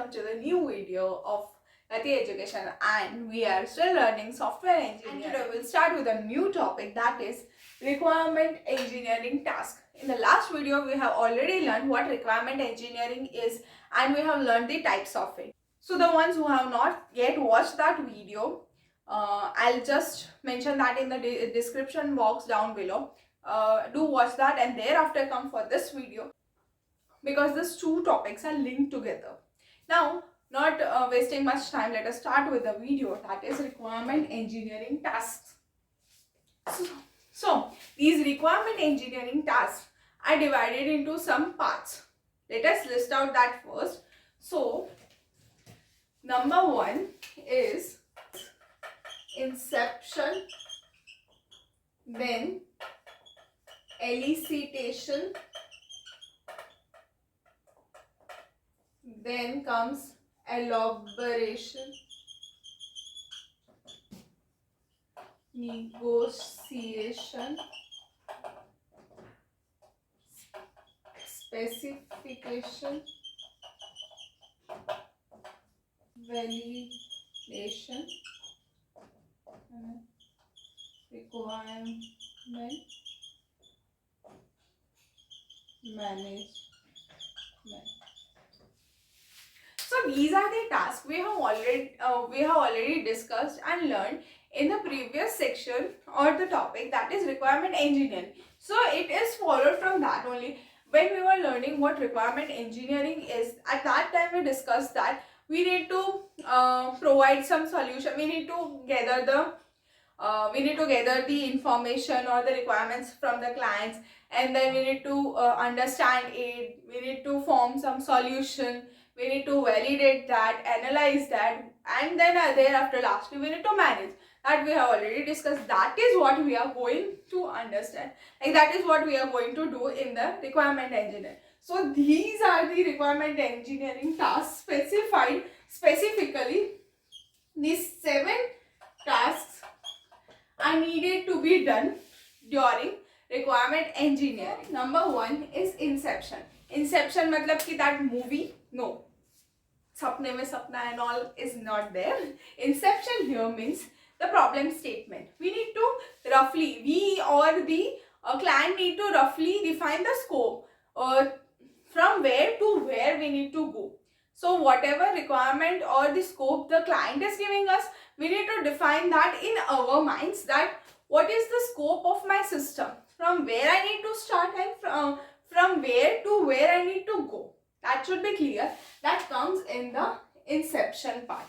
welcome to the new video of Gati Education, and we are still learning software engineering. And today we'll start with a new topic, that is requirement engineering task. In the last video we have already learned what requirement engineering is and we have learned the types of it. So the ones who have not yet watched that video, I'll just mention that in the description box down below. Do watch that and thereafter come for this video, because these two topics are linked together. Now, not wasting much time, let us start with the video, that is requirement engineering tasks. So these requirement engineering tasks are divided into some parts. Let us list out that first. So number one is inception, then elicitation, then comes elaboration, negotiation, specification, validation, requirement management. So these are the tasks we have already discussed and learned in the previous section or the topic, that is requirement engineering. So it is followed from that only. When we were learning what requirement engineering is, at that time we discussed that we need to provide some solution. We need to gather the information or the requirements from the clients, and then we need to understand it. We need to form some solution. We need to validate that, analyze that, and then thereafter lastly we need to manage. That we have already discussed. That is what we are going to understand. Like that is what we are going to do in the requirement engineering. So these are the requirement engineering tasks specifically. These 7 tasks are needed to be done during requirement engineering. Number 1 is inception. Inception matlab ki that movie? No. Sapne mein sapna and all is not there. Inception here means the problem statement. We need to roughly, we or the client need to roughly define the scope from where to where we need to go. So whatever requirement or the scope the client is giving us, we need to define that in our minds, that what is the scope of my system, from where I need to start and from where to where I need to go. That should be clear. That comes in the inception part.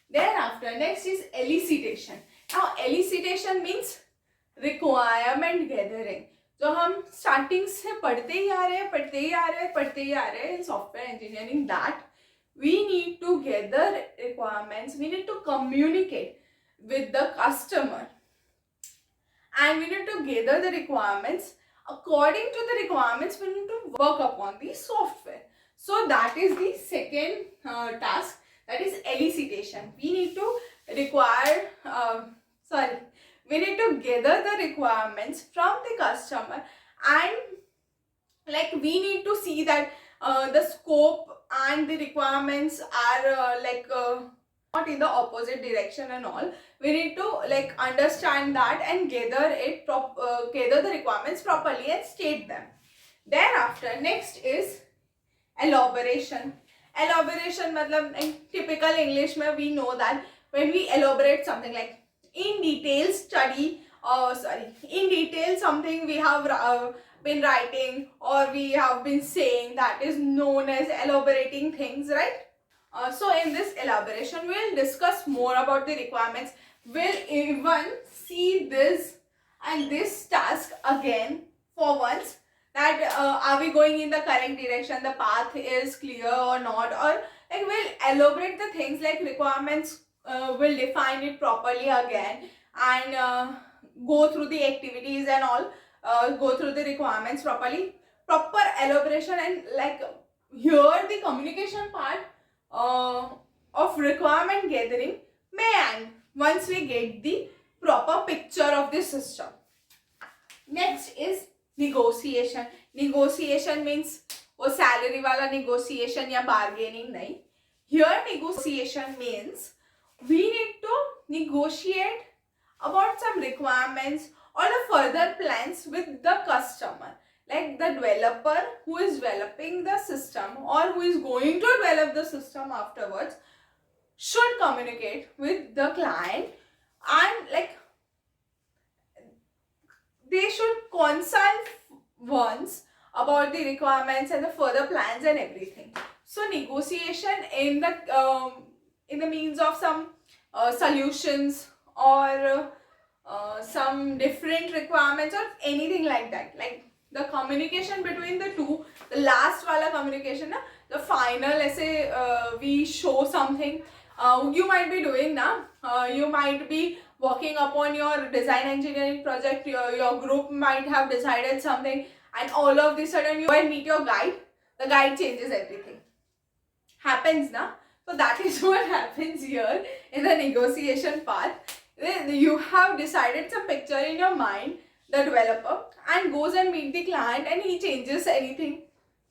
Thereafter, next is elicitation. Now, elicitation means requirement gathering. जो हम starting से पढ़ते ही आ रहे हैं in software engineering, that we need to gather requirements, we need to communicate with the customer, and we need to gather the requirements. According to the requirements, we need to work upon the software. So that is the second task, that is elicitation. We need to we need to gather the requirements from the customer, and like we need to see that the scope and the requirements are not in the opposite direction and all. We need to understand that and gather the requirements properly and state them. Thereafter, next is elaboration. Elaboration matlab in typical English mein we know that when we elaborate something, like in detail something we have been writing or we have been saying, that is known as elaborating things, right? So in this elaboration we'll discuss more about the requirements. We'll even see this and this task again for once, that are we going in the correct direction, the path is clear or not, or like we'll elaborate the things like requirements, will define it properly again, and go through the activities and all, go through the requirements properly, proper elaboration, and like here the communication part of requirement gathering may end once we get the proper picture of the system. Next is negotiation. Negotiation means वो salary वाला negotiation या bargaining नहीं. Here negotiation means we need to negotiate about some requirements or the further plans with the customer. Like the developer who is developing the system or who is going to develop the system afterwards should communicate with the client, and like they should consult once about the requirements and the further plans and everything. So negotiation in the means of some solutions or some different requirements or anything like that. Like the communication between the two, the last wala communication, na, the final essay we show something you might be doing now. You might be working upon your design engineering project. Your group might have decided something, and all of the sudden you go and meet your guide. The guide changes everything. Happens na. So that is what happens here in the negotiation part. You have decided some picture in your mind, the developer, and goes and meet the client and he changes anything.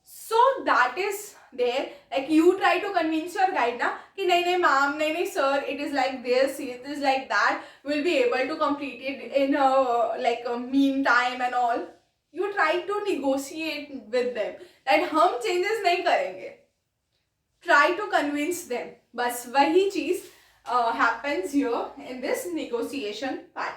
So that is there. Like you try to convince your guide na ki nahi ma'am, nahi sir, it is like this, it is like that. We'll be able to complete it in a mean time and all. You try to negotiate with them that hum changes nahi karenge. Try to convince them. Bas wahi cheez happens here in this negotiation part.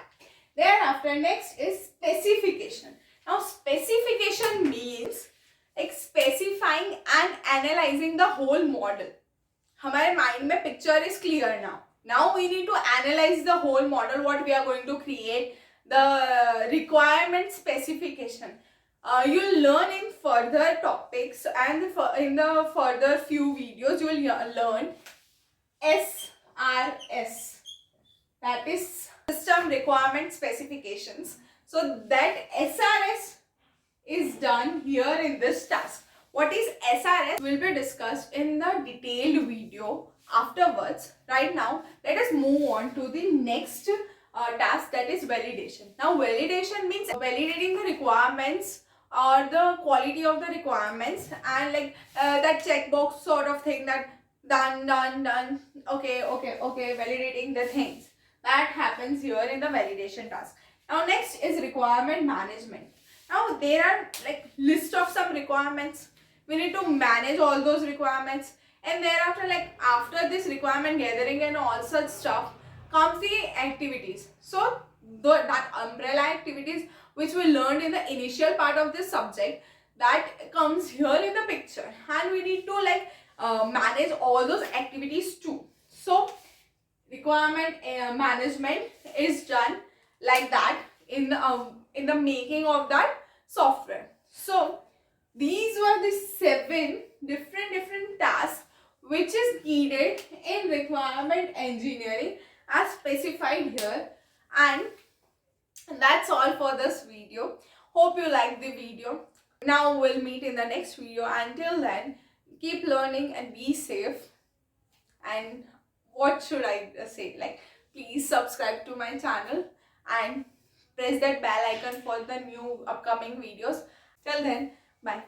Thereafter, next is specification. Now, specification means like specifying and analyzing the whole model. हमारे mind में picture is clear now. Now we need to analyze the whole model, what we are going to create, the requirement specification. You'll learn in further topics, and in the further few videos you will learn SRS, that is System Requirement Specifications. So that SRS is done here in this task. What is SRS will be discussed in the detailed video afterwards. Right now, let us move on to the next task, that is validation. Now, validation means validating the requirements or the quality of the requirements, and like that checkbox sort of thing, that done, okay, validating the things. That happens here in the validation task. Now, next is requirement management. Now, there are like list of some requirements. We need to manage all those requirements, and thereafter, like after this requirement gathering and all such stuff, comes the activities. So that umbrella activities which we learned in the initial part of this subject, that comes here in the picture, and we need to like manage all those activities too. So requirement management is done like that in the making of that software. So these were the 7 different tasks which is needed in requirement engineering as specified here, and that's all for this video. Hope you liked the video. Now we'll meet in the next video. Until then, keep learning and be safe. And what should I say? Like, please subscribe to my channel and press that bell icon for the new upcoming videos. Till then, bye.